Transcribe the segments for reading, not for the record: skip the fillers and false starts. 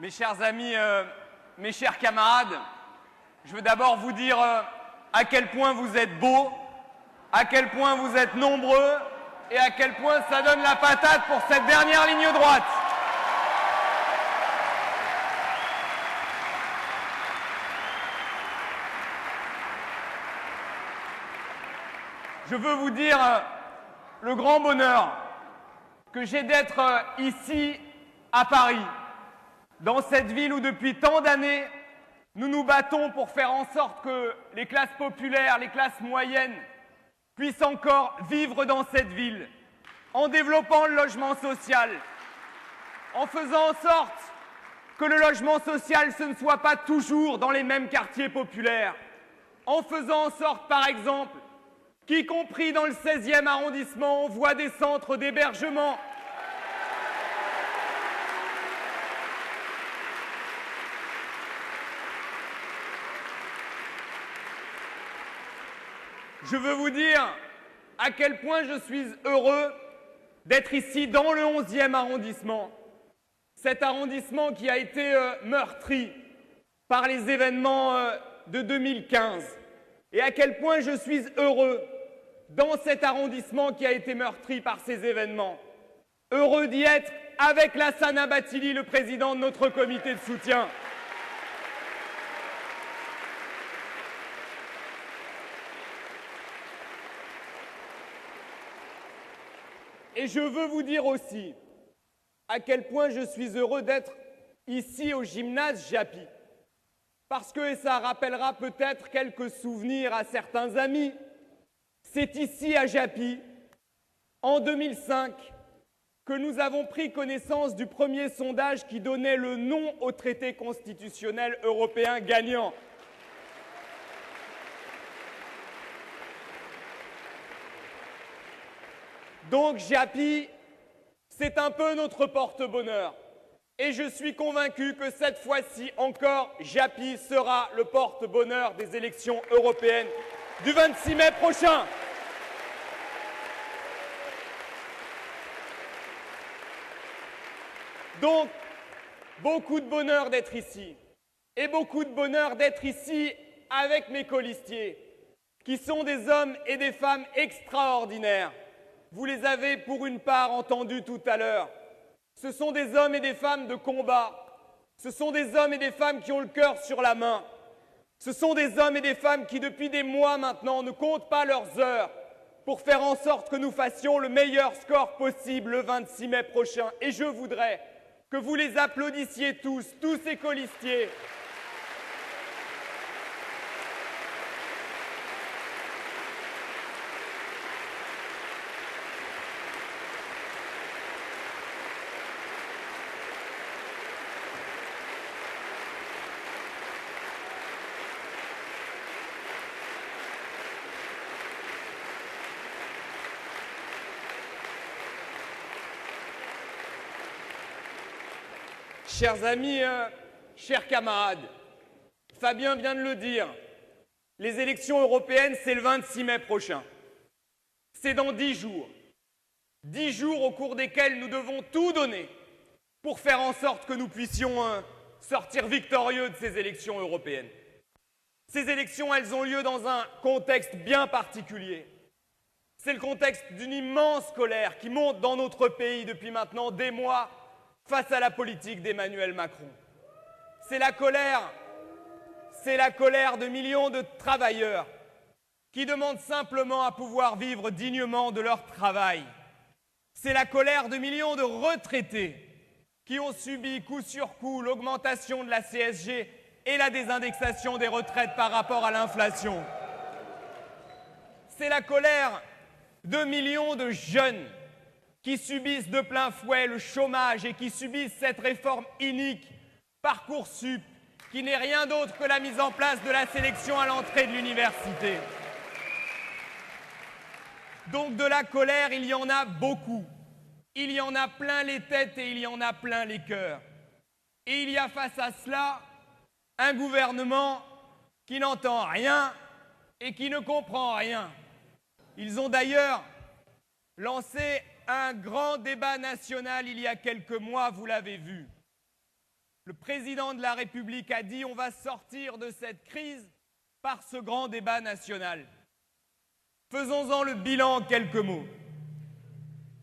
Mes chers amis, mes chers camarades, je veux d'abord vous dire à quel point vous êtes beaux, à quel point vous êtes nombreux et à quel point ça donne la patate pour cette dernière ligne droite. Je veux vous dire le grand bonheur que j'ai d'être ici à Paris, dans cette ville où depuis tant d'années, nous nous battons pour faire en sorte que les classes populaires, les classes moyennes puissent encore vivre dans cette ville, en développant le logement social, en faisant en sorte que le logement social, ce ne soit pas toujours dans les mêmes quartiers populaires, en faisant en sorte, par exemple, qu'y compris dans le 16e arrondissement, on voit des centres d'hébergement. Je veux vous dire à quel point je suis heureux d'être ici dans le 11e arrondissement. Cet arrondissement qui a été meurtri par les événements de 2015. Et à quel point je suis heureux dans cet arrondissement qui a été meurtri par ces événements. Heureux d'y être avec Lassana Bathily, le président de notre comité de soutien. Et je veux vous dire aussi à quel point je suis heureux d'être ici au gymnase Japy. Parce que, et ça rappellera peut-être quelques souvenirs à certains amis, c'est ici à Japy, en 2005, que nous avons pris connaissance du premier sondage qui donnait le non au traité constitutionnel européen gagnant. Donc Japy, c'est un peu notre porte-bonheur. Et je suis convaincu que cette fois-ci encore, Japy sera le porte-bonheur des élections européennes du 26 mai prochain. Donc, beaucoup de bonheur d'être ici. Et beaucoup de bonheur d'être ici avec mes colistiers, qui sont des hommes et des femmes extraordinaires. Vous les avez pour une part entendus tout à l'heure. Ce sont des hommes et des femmes de combat. Ce sont des hommes et des femmes qui ont le cœur sur la main. Ce sont des hommes et des femmes qui, depuis des mois maintenant, ne comptent pas leurs heures pour faire en sorte que nous fassions le meilleur score possible le 26 mai prochain. Et je voudrais que vous les applaudissiez tous ces colistiers. Chers amis, chers camarades, Fabien vient de le dire, les élections européennes, c'est le 26 mai prochain. C'est dans 10 jours. 10 jours au cours desquels nous devons tout donner pour faire en sorte que nous puissions sortir victorieux de ces élections européennes. Ces élections, elles ont lieu dans un contexte bien particulier. C'est le contexte d'une immense colère qui monte dans notre pays depuis maintenant des mois face à la politique d'Emmanuel Macron. C'est la colère de millions de travailleurs qui demandent simplement à pouvoir vivre dignement de leur travail. C'est la colère de millions de retraités qui ont subi coup sur coup l'augmentation de la CSG et la désindexation des retraites par rapport à l'inflation. C'est la colère de millions de jeunes qui subissent de plein fouet le chômage et qui subissent cette réforme inique, Parcoursup, qui n'est rien d'autre que la mise en place de la sélection à l'entrée de l'université. Donc de la colère, il y en a beaucoup. Il y en a plein les têtes et il y en a plein les cœurs. Et il y a face à cela un gouvernement qui n'entend rien et qui ne comprend rien. Ils ont d'ailleurs lancé un grand débat national il y a quelques mois, vous l'avez vu. Le président de la République a dit on va sortir de cette crise par ce grand débat national. Faisons-en le bilan en quelques mots.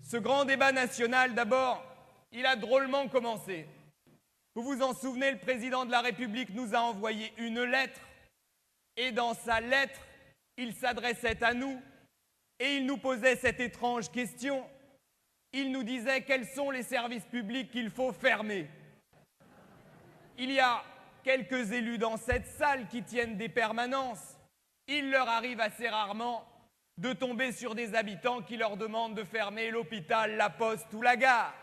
Ce grand débat national, d'abord, il a drôlement commencé. Vous vous en souvenez, le président de la République nous a envoyé une lettre et dans sa lettre, il s'adressait à nous et il nous posait cette étrange question. Il nous disait quels sont les services publics qu'il faut fermer. Il y a quelques élus dans cette salle qui tiennent des permanences. Il leur arrive assez rarement de tomber sur des habitants qui leur demandent de fermer l'hôpital, la poste ou la gare.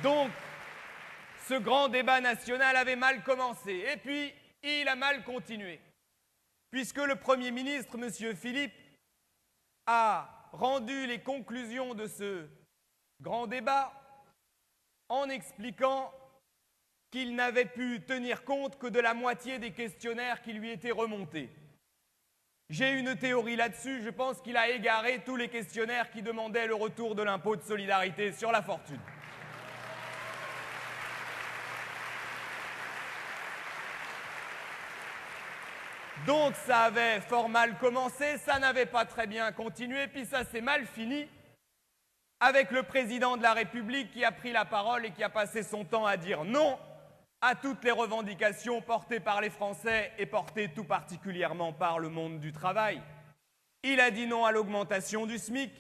Donc, ce grand débat national avait mal commencé. Et puis, il a mal continué. Puisque le Premier ministre, M. Philippe, a rendu les conclusions de ce grand débat en expliquant qu'il n'avait pu tenir compte que de la moitié des questionnaires qui lui étaient remontés. J'ai une théorie là-dessus, je pense qu'il a égaré tous les questionnaires qui demandaient le retour de l'impôt de solidarité sur la fortune. Donc ça avait fort mal commencé, ça n'avait pas très bien continué, puis ça s'est mal fini avec le président de la République qui a pris la parole et qui a passé son temps à dire non à toutes les revendications portées par les Français et portées tout particulièrement par le monde du travail. Il a dit non à l'augmentation du SMIC,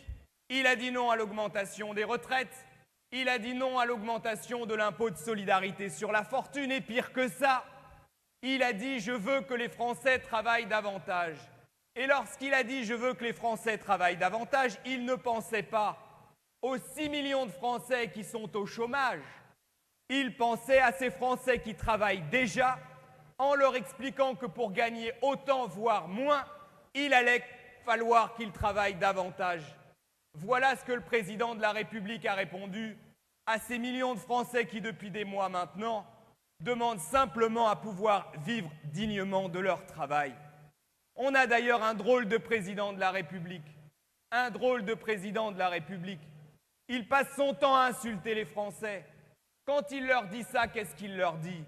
il a dit non à l'augmentation des retraites, il a dit non à l'augmentation de l'impôt de solidarité sur la fortune et pire que ça, il a dit « je veux que les Français travaillent davantage ». Et lorsqu'il a dit « je veux que les Français travaillent davantage », il ne pensait pas aux 6 millions de Français qui sont au chômage. Il pensait à ces Français qui travaillent déjà en leur expliquant que pour gagner autant, voire moins, il allait falloir qu'ils travaillent davantage. Voilà ce que le président de la République a répondu à ces millions de Français qui, depuis des mois maintenant, demandent simplement à pouvoir vivre dignement de leur travail. On a d'ailleurs un drôle de président de la République. Un drôle de président de la République. Il passe son temps à insulter les Français. Quand il leur dit ça, qu'est-ce qu'il leur dit?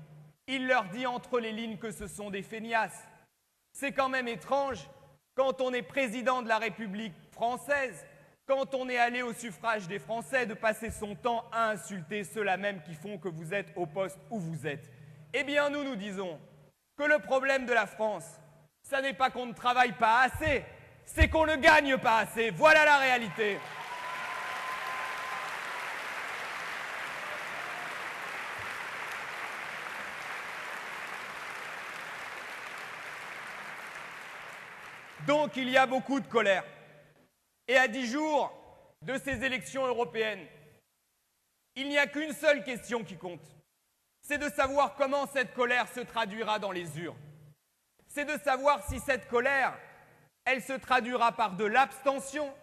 Il leur dit entre les lignes que ce sont des feignasses. C'est quand même étrange, quand on est président de la République française, quand on est allé au suffrage des Français, de passer son temps à insulter ceux-là même qui font que vous êtes au poste où vous êtes. Eh bien, nous disons que le problème de la France, ça n'est pas qu'on ne travaille pas assez, c'est qu'on ne gagne pas assez. Voilà la réalité. Donc, il y a beaucoup de colère. Et à 10 jours de ces élections européennes, il n'y a qu'une seule question qui compte. C'est de savoir comment cette colère se traduira dans les urnes. C'est de savoir si cette colère, elle se traduira par de l'abstention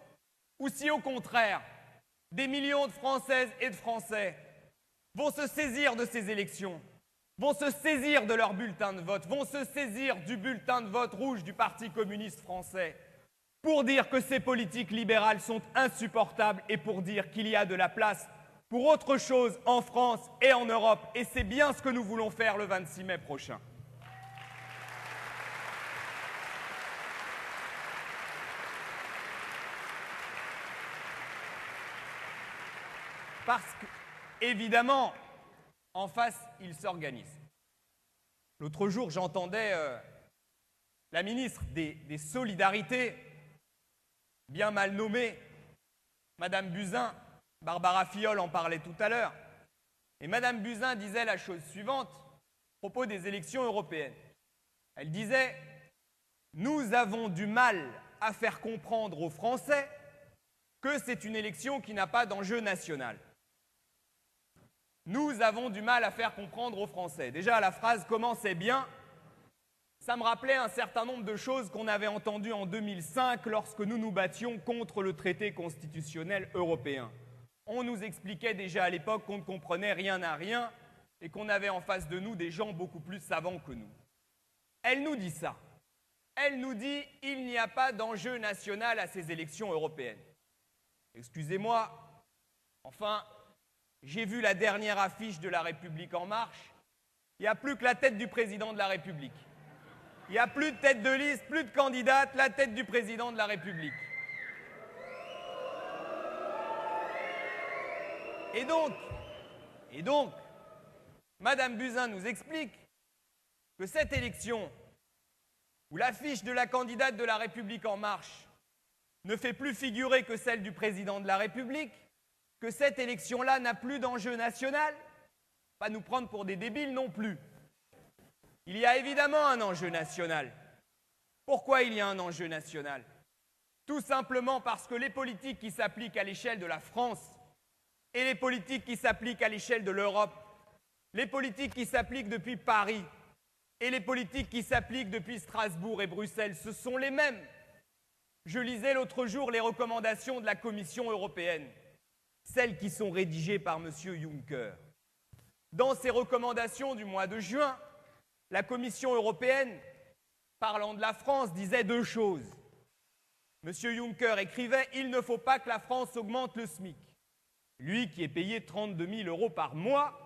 ou si au contraire, des millions de Françaises et de Français vont se saisir de ces élections, vont se saisir de leur bulletin de vote, vont se saisir du bulletin de vote rouge du Parti communiste français, pour dire que ces politiques libérales sont insupportables et pour dire qu'il y a de la place pour autre chose en France et en Europe. Et c'est bien ce que nous voulons faire le 26 mai prochain. Parce qu'évidemment, en face, ils s'organisent. L'autre jour, j'entendais la ministre des Solidarités, bien mal nommée, Madame Buzyn, Barbara Filleul en parlait tout à l'heure, et Madame Buzyn disait la chose suivante à propos des élections européennes. Elle disait « Nous avons du mal à faire comprendre aux Français que c'est une élection qui n'a pas d'enjeu national. » Nous avons du mal à faire comprendre aux Français. Déjà, la phrase commençait bien. Ça me rappelait un certain nombre de choses qu'on avait entendues en 2005 lorsque nous nous battions contre le traité constitutionnel européen. On nous expliquait déjà à l'époque qu'on ne comprenait rien à rien et qu'on avait en face de nous des gens beaucoup plus savants que nous. Elle nous dit ça. Elle nous dit qu'il n'y a pas d'enjeu national à ces élections européennes. Excusez-moi, enfin, j'ai vu la dernière affiche de La République En Marche. Il n'y a plus que la tête du président de la République. Il n'y a plus de tête de liste, plus de candidate, la tête du président de la République. Et donc, Madame Buzyn nous explique que cette élection, où l'affiche de la candidate de La République En Marche ne fait plus figurer que celle du président de la République, que cette élection-là n'a plus d'enjeu national, pas nous prendre pour des débiles non plus. Il y a évidemment un enjeu national. Pourquoi il y a un enjeu national? Tout simplement parce que les politiques qui s'appliquent à l'échelle de la France et les politiques qui s'appliquent à l'échelle de l'Europe, les politiques qui s'appliquent depuis Paris et les politiques qui s'appliquent depuis Strasbourg et Bruxelles, ce sont les mêmes. Je lisais l'autre jour les recommandations de la Commission européenne, celles qui sont rédigées par M. Juncker. Dans ces recommandations du mois de juin, la Commission européenne, parlant de la France, disait deux choses. M. Juncker écrivait « Il ne faut pas que la France augmente le SMIC ». Lui qui est payé 32 000 € par mois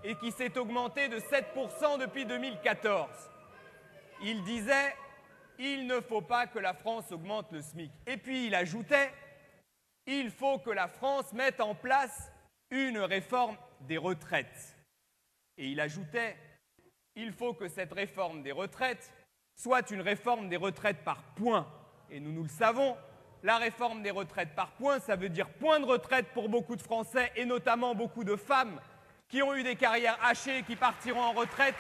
et qui s'est augmenté de 7% depuis 2014. Il disait « Il ne faut pas que la France augmente le SMIC ». Et puis il ajoutait « Il faut que la France mette en place une réforme des retraites ». Et il ajoutait « Il faut que cette réforme des retraites soit une réforme des retraites par points ». Et nous le savons, la réforme des retraites par points, ça veut dire point de retraite pour beaucoup de Français et notamment beaucoup de femmes qui ont eu des carrières hachées et qui partiront en retraite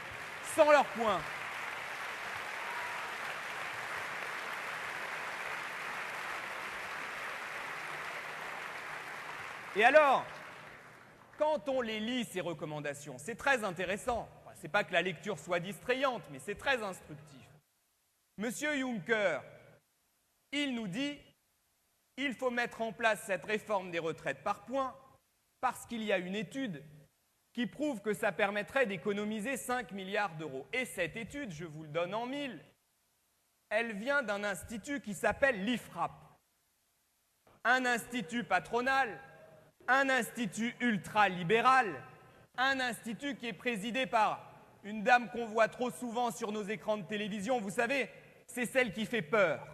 sans leurs points. Et alors, quand on les lit, ces recommandations, c'est très intéressant. Ce n'est pas que la lecture soit distrayante, mais c'est très instructif. Monsieur Juncker, il nous dit il faut mettre en place cette réforme des retraites par points parce qu'il y a une étude qui prouve que ça permettrait d'économiser 5 milliards d'euros. Et cette étude, je vous le donne en mille, elle vient d'un institut qui s'appelle l'IFRAP. Un institut patronal, un institut ultra-libéral, un institut qui est présidé par une dame qu'on voit trop souvent sur nos écrans de télévision. Vous savez, c'est celle qui fait peur.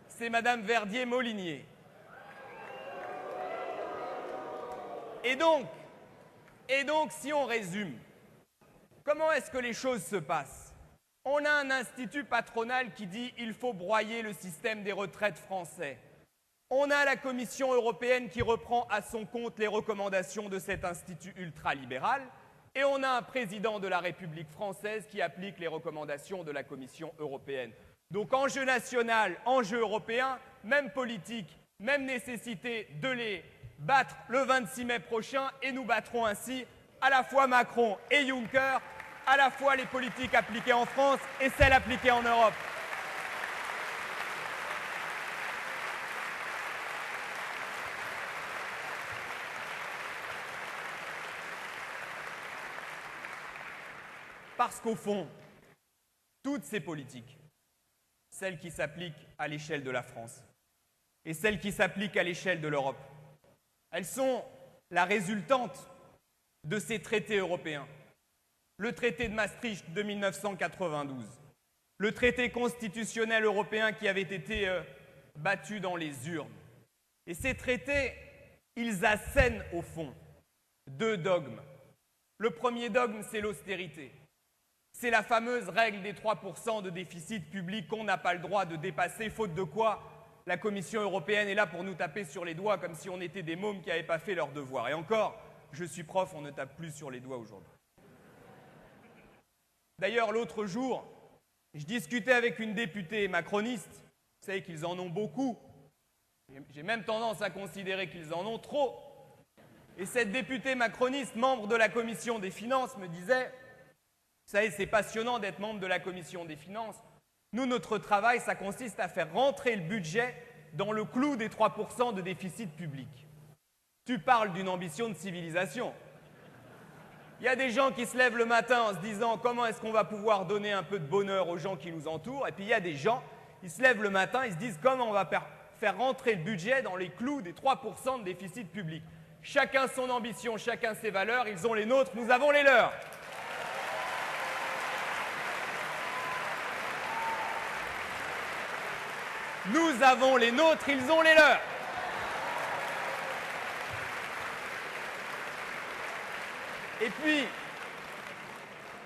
C'est Madame Verdier-Molinier. Et donc, si on résume, comment est-ce que les choses se passent? On a un institut patronal qui dit qu'il faut broyer le système des retraites français. On a la Commission européenne qui reprend à son compte les recommandations de cet institut ultralibéral. Et on a un président de la République française qui applique les recommandations de la Commission européenne. Donc enjeu national, enjeu européen, même politique, même nécessité de les battre le 26 mai prochain et nous battrons ainsi à la fois Macron et Juncker, à la fois les politiques appliquées en France et celles appliquées en Europe. Parce qu'au fond, toutes ces politiques, celles qui s'appliquent à l'échelle de la France et celles qui s'appliquent à l'échelle de l'Europe, elles sont la résultante de ces traités européens. Le traité de Maastricht de 1992, le traité constitutionnel européen qui avait été battu dans les urnes. Et ces traités, ils assènent au fond deux dogmes. Le premier dogme, c'est l'austérité. C'est la fameuse règle des 3% de déficit public qu'on n'a pas le droit de dépasser, faute de quoi la Commission européenne est là pour nous taper sur les doigts comme si on était des mômes qui n'avaient pas fait leur devoir. Et encore, je suis prof, on ne tape plus sur les doigts aujourd'hui. D'ailleurs, l'autre jour, je discutais avec une députée macroniste. Vous savez qu'ils en ont beaucoup. J'ai même tendance à considérer qu'ils en ont trop. Et cette députée macroniste, membre de la Commission des finances, me disait « Vous savez, c'est passionnant d'être membre de la Commission des finances. Nous, notre travail, ça consiste à faire rentrer le budget dans le clou des 3% de déficit public. » Tu parles d'une ambition de civilisation. Il y a des gens qui se lèvent le matin en se disant « Comment est-ce qu'on va pouvoir donner un peu de bonheur aux gens qui nous entourent ?» Et puis il y a des gens, ils se lèvent le matin, ils se disent « Comment on va faire rentrer le budget dans les clous des 3% de déficit public. Chacun son ambition, chacun ses valeurs, ils ont les nôtres, nous avons les leurs. Nous avons les nôtres, ils ont les leurs.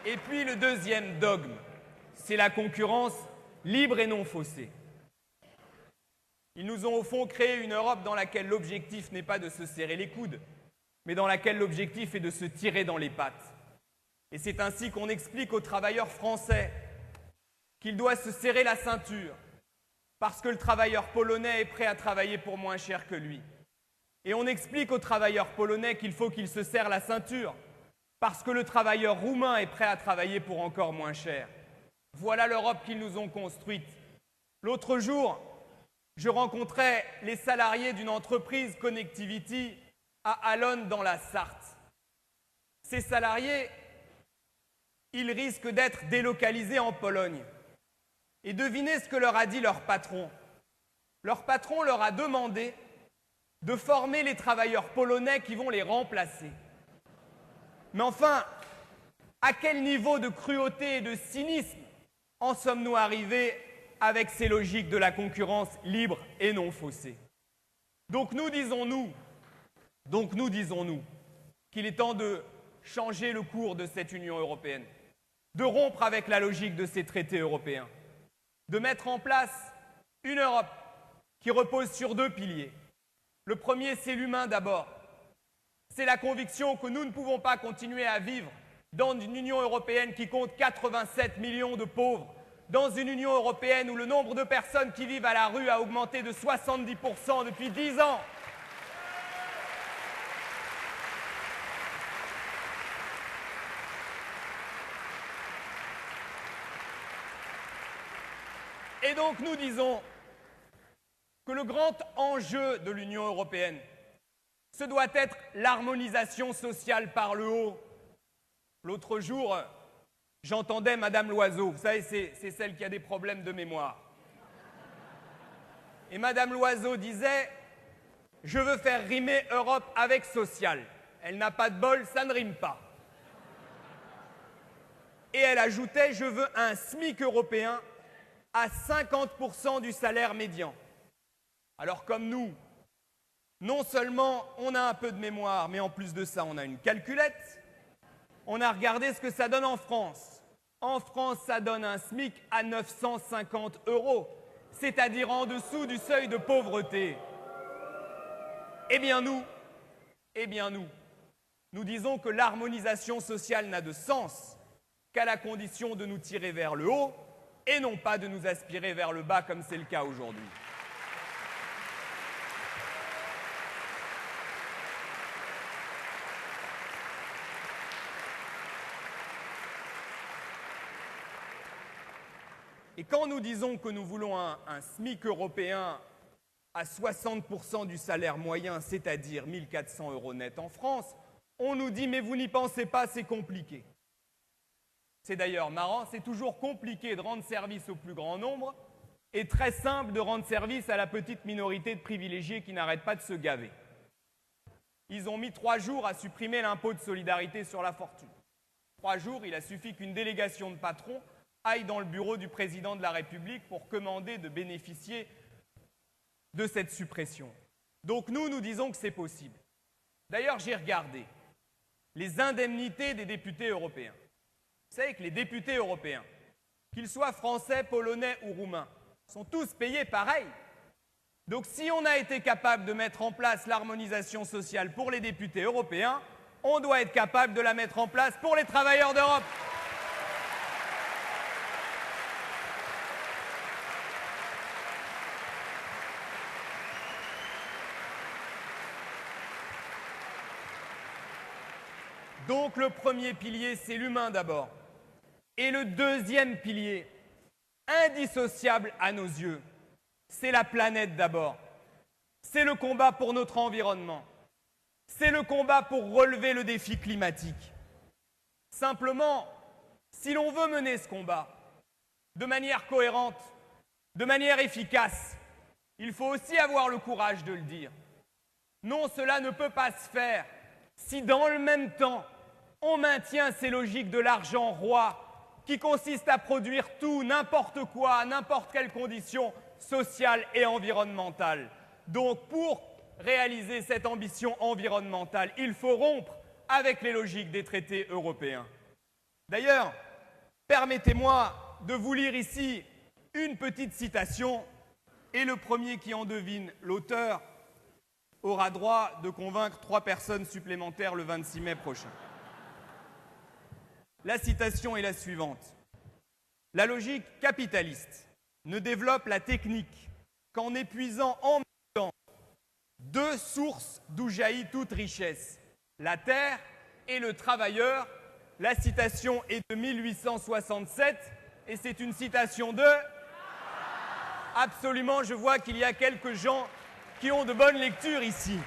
Et puis le deuxième dogme, c'est la concurrence libre et non faussée. Ils nous ont au fond créé une Europe dans laquelle l'objectif n'est pas de se serrer les coudes, mais dans laquelle l'objectif est de se tirer dans les pattes. Et c'est ainsi qu'on explique aux travailleurs français qu'il doit se serrer la ceinture, parce que le travailleur polonais est prêt à travailler pour moins cher que lui. Et on explique aux travailleurs polonais qu'il faut qu'ils se serrent la ceinture, parce que le travailleur roumain est prêt à travailler pour encore moins cher. Voilà l'Europe qu'ils nous ont construite. L'autre jour, je rencontrais les salariés d'une entreprise Connectivity à Allonnes dans la Sarthe. Ces salariés, ils risquent d'être délocalisés en Pologne. Et devinez ce que leur a dit leur patron. Leur patron leur a demandé de former les travailleurs polonais qui vont les remplacer. Mais enfin, à quel niveau de cruauté et de cynisme en sommes-nous arrivés avec ces logiques de la concurrence libre et non faussée? Donc nous disons-nous qu'il est temps de changer le cours de cette Union européenne, de rompre avec la logique de ces traités européens, de mettre en place une Europe qui repose sur deux piliers. Le premier, c'est l'humain d'abord. C'est la conviction que nous ne pouvons pas continuer à vivre dans une Union européenne qui compte 87 millions de pauvres, dans une Union européenne où le nombre de personnes qui vivent à la rue a augmenté de 70% depuis 10 ans. Et donc nous disons que le grand enjeu de l'Union européenne, ce doit être l'harmonisation sociale par le haut. L'autre jour, j'entendais Madame Loiseau, vous savez, c'est celle qui a des problèmes de mémoire. Et Madame Loiseau disait « Je veux faire rimer Europe avec social ». Elle n'a pas de bol, ça ne rime pas. Et elle ajoutait « Je veux un SMIC européen à 50% du salaire médian ». Alors comme nous, non seulement on a un peu de mémoire, mais en plus de ça, on a une calculette. On a regardé ce que ça donne en France. En France, ça donne un SMIC à 950 €, c'est-à-dire en dessous du seuil de pauvreté. Eh bien nous disons que l'harmonisation sociale n'a de sens qu'à la condition de nous tirer vers le haut et non pas de nous aspirer vers le bas comme c'est le cas aujourd'hui. Et quand nous disons que nous voulons un SMIC européen à 60% du salaire moyen, c'est-à-dire 1 400 € net en France, on nous dit « mais vous n'y pensez pas, c'est compliqué ». C'est d'ailleurs marrant, c'est toujours compliqué de rendre service au plus grand nombre et très simple de rendre service à la petite minorité de privilégiés qui n'arrêtent pas de se gaver. Ils ont mis 3 jours à supprimer l'impôt de solidarité sur la fortune. 3 jours, il a suffi qu'une délégation de patrons aille dans le bureau du président de la République pour commander de bénéficier de cette suppression. Donc nous disons que c'est possible. D'ailleurs, j'ai regardé les indemnités des députés européens. Vous savez que les députés européens, qu'ils soient français, polonais ou roumains, sont tous payés pareil. Donc si on a été capable de mettre en place l'harmonisation sociale pour les députés européens, on doit être capable de la mettre en place pour les travailleurs d'Europe. Donc le premier pilier, c'est l'humain d'abord. Et le deuxième pilier, indissociable à nos yeux, c'est la planète d'abord. C'est le combat pour notre environnement. C'est le combat pour relever le défi climatique. Simplement, si l'on veut mener ce combat de manière cohérente, de manière efficace, il faut aussi avoir le courage de le dire. Non, cela ne peut pas se faire si dans le même temps, on maintient ces logiques de l'argent roi qui consistent à produire tout, n'importe quoi, à n'importe quelle condition sociale et environnementale. Donc, pour réaliser cette ambition environnementale, il faut rompre avec les logiques des traités européens. D'ailleurs, permettez-moi de vous lire ici une petite citation, et le premier qui en devine l'auteur aura droit de convaincre 3 personnes supplémentaires le 26 mai prochain. La citation est la suivante. La logique capitaliste ne développe la technique qu'en épuisant en même temps 2 sources d'où jaillit toute richesse, la terre et le travailleur. La citation est de 1867 et c'est une citation de... Absolument, je vois qu'il y a quelques gens qui ont de bonnes lectures ici.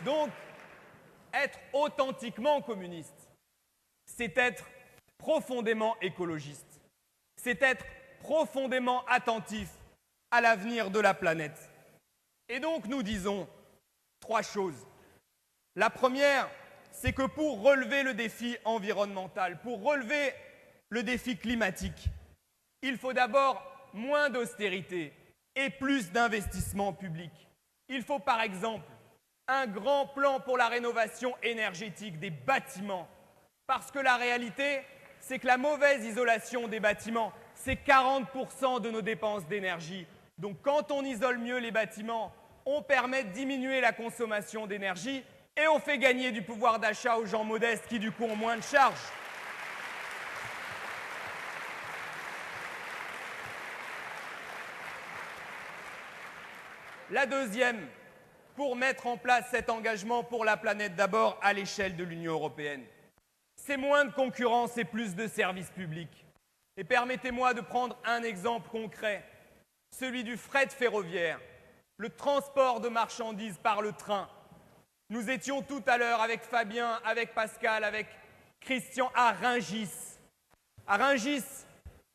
Donc, être authentiquement communiste, c'est être profondément écologiste, c'est être profondément attentif à l'avenir de la planète. Et donc, nous disons 3 choses. La première, c'est que pour relever le défi environnemental, pour relever le défi climatique, il faut d'abord moins d'austérité et plus d'investissement public. Il faut par exemple un grand plan pour la rénovation énergétique des bâtiments. Parce que la réalité, c'est que la mauvaise isolation des bâtiments, c'est 40% de nos dépenses d'énergie. Donc quand on isole mieux les bâtiments, on permet de diminuer la consommation d'énergie et on fait gagner du pouvoir d'achat aux gens modestes qui, du coup, ont moins de charges. La deuxième, pour mettre en place cet engagement pour la planète d'abord à l'échelle de l'Union européenne, c'est moins de concurrence et plus de services publics. Et permettez-moi de prendre un exemple concret, celui du fret ferroviaire, le transport de marchandises par le train. Nous étions tout à l'heure avec Fabien, avec Pascal, avec Christian à Rungis. À Rungis,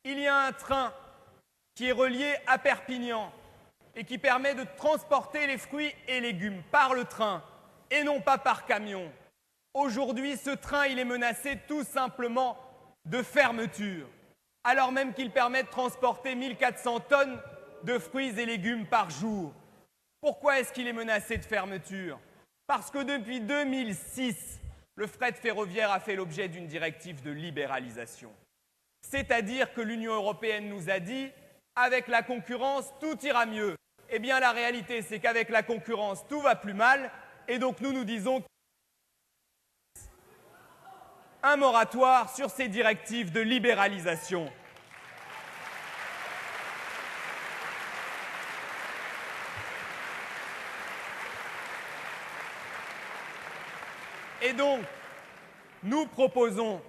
il y a un train qui est relié à Perpignan et qui permet de transporter les fruits et légumes par le train et non pas par camion. Aujourd'hui, ce train, il est menacé tout simplement de fermeture, alors même qu'il permet de transporter 1400 tonnes de fruits et légumes par jour. Pourquoi est-ce qu'il est menacé de fermeture ? Parce que depuis 2006, le fret ferroviaire a fait l'objet d'une directive de libéralisation. C'est-à-dire que l'Union européenne nous a dit « avec la concurrence, tout ira mieux ». Eh bien, la réalité, c'est qu'avec la concurrence, tout va plus mal. Et donc, nous disons un moratoire sur ces directives de libéralisation. Et donc, nous proposons,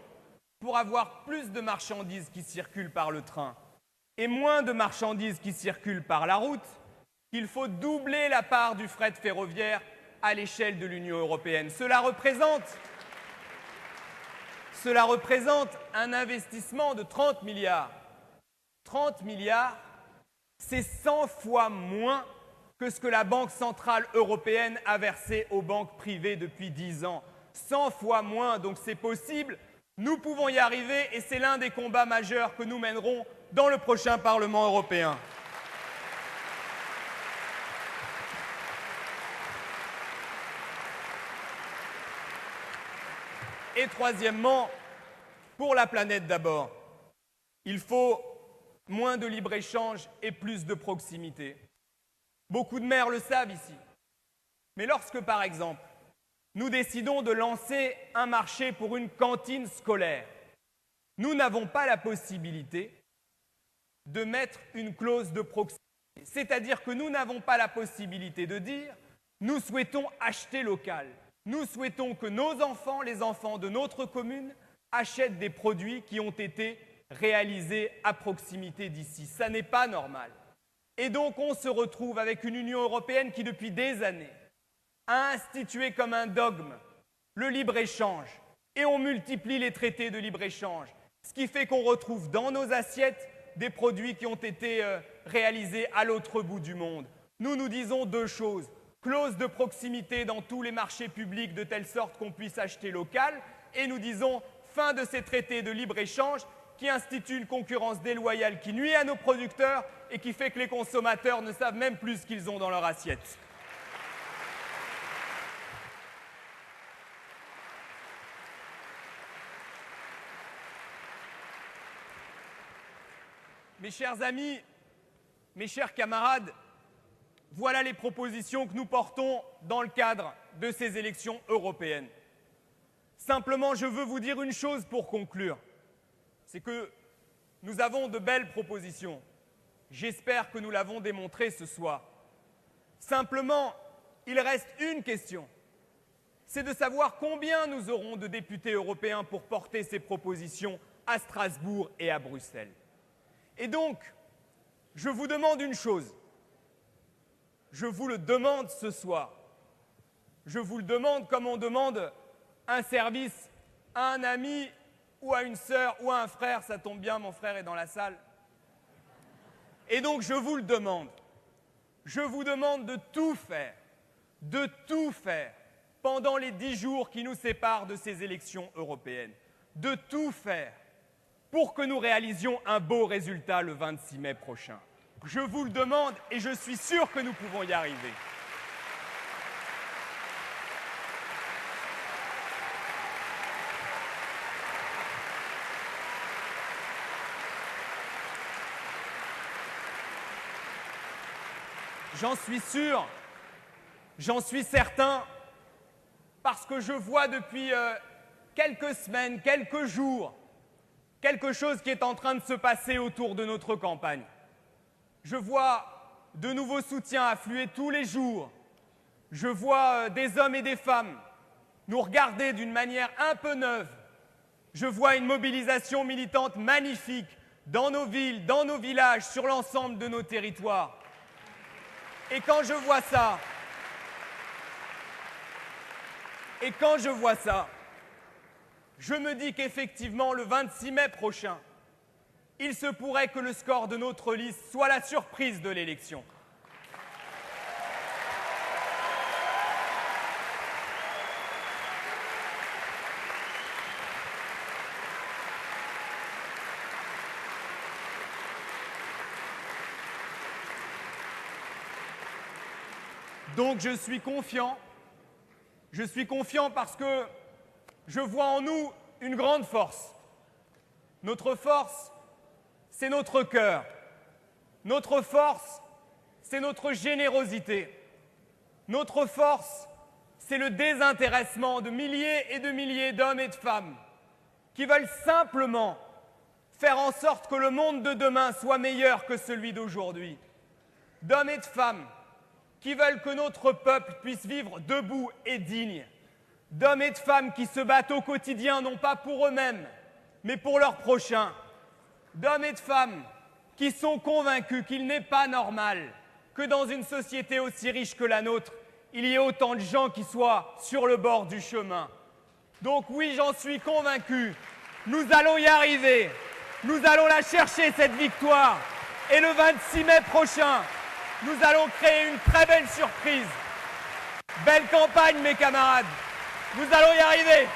pour avoir plus de marchandises qui circulent par le train et moins de marchandises qui circulent par la route, qu'il faut doubler la part du fret ferroviaire à l'échelle de l'Union européenne. Cela représente un investissement de 30 milliards. 30 milliards, c'est 100 fois moins que ce que la Banque centrale européenne a versé aux banques privées depuis 10 ans. 100 fois moins, donc c'est possible. Nous pouvons y arriver et c'est l'un des combats majeurs que nous mènerons dans le prochain Parlement européen. Et troisièmement, pour la planète d'abord, il faut moins de libre-échange et plus de proximité. Beaucoup de maires le savent ici. Mais lorsque, par exemple, nous décidons de lancer un marché pour une cantine scolaire, nous n'avons pas la possibilité de mettre une clause de proximité. C'est-à-dire que nous n'avons pas la possibilité de dire « nous souhaitons acheter local ». Nous souhaitons que nos enfants, les enfants de notre commune, achètent des produits qui ont été réalisés à proximité d'ici. Ça n'est pas normal. Et donc on se retrouve avec une Union européenne qui, depuis des années, a institué comme un dogme le libre-échange et on multiplie les traités de libre-échange, ce qui fait qu'on retrouve dans nos assiettes des produits qui ont été réalisés à l'autre bout du monde. Nous disons deux choses. Clause de proximité dans tous les marchés publics de telle sorte qu'on puisse acheter local et nous disons fin de ces traités de libre-échange qui instituent une concurrence déloyale qui nuit à nos producteurs et qui fait que les consommateurs ne savent même plus ce qu'ils ont dans leur assiette. Mes chers amis, mes chers camarades, voilà les propositions que nous portons dans le cadre de ces élections européennes. Simplement, je veux vous dire une chose pour conclure, c'est que nous avons de belles propositions. J'espère que nous l'avons démontré ce soir. Simplement, il reste une question, c'est de savoir combien nous aurons de députés européens pour porter ces propositions à Strasbourg et à Bruxelles. Et donc, je vous demande une chose, je vous le demande ce soir, je vous le demande comme on demande un service à un ami ou à une sœur ou à un frère, ça tombe bien, mon frère est dans la salle. Et donc je vous le demande, je vous demande de tout faire pendant les 10 jours qui nous séparent de ces élections européennes, de tout faire pour que nous réalisions un beau résultat le 26 mai prochain. Je vous le demande et je suis sûr que nous pouvons y arriver. J'en suis sûr, j'en suis certain, parce que je vois depuis quelques semaines, quelques jours, quelque chose qui est en train de se passer autour de notre campagne. Je vois de nouveaux soutiens affluer tous les jours. Je vois des hommes et des femmes nous regarder d'une manière un peu neuve. Je vois une mobilisation militante magnifique dans nos villes, dans nos villages, sur l'ensemble de nos territoires. Et quand je vois ça, je me dis qu'effectivement, le 26 mai prochain, il se pourrait que le score de notre liste soit la surprise de l'élection. Donc je suis confiant parce que je vois en nous une grande force. Notre force, c'est notre cœur. Notre force, c'est notre générosité. Notre force, c'est le désintéressement de milliers et de milliers d'hommes et de femmes qui veulent simplement faire en sorte que le monde de demain soit meilleur que celui d'aujourd'hui. D'hommes et de femmes qui veulent que notre peuple puisse vivre debout et digne. D'hommes et de femmes qui se battent au quotidien, non pas pour eux-mêmes, mais pour leurs prochains. D'hommes et de femmes qui sont convaincus qu'il n'est pas normal que dans une société aussi riche que la nôtre, il y ait autant de gens qui soient sur le bord du chemin. Donc oui, j'en suis convaincu, nous allons y arriver, nous allons la chercher cette victoire, et le 26 mai prochain, nous allons créer une très belle surprise. Belle campagne, mes camarades. Nous allons y arriver.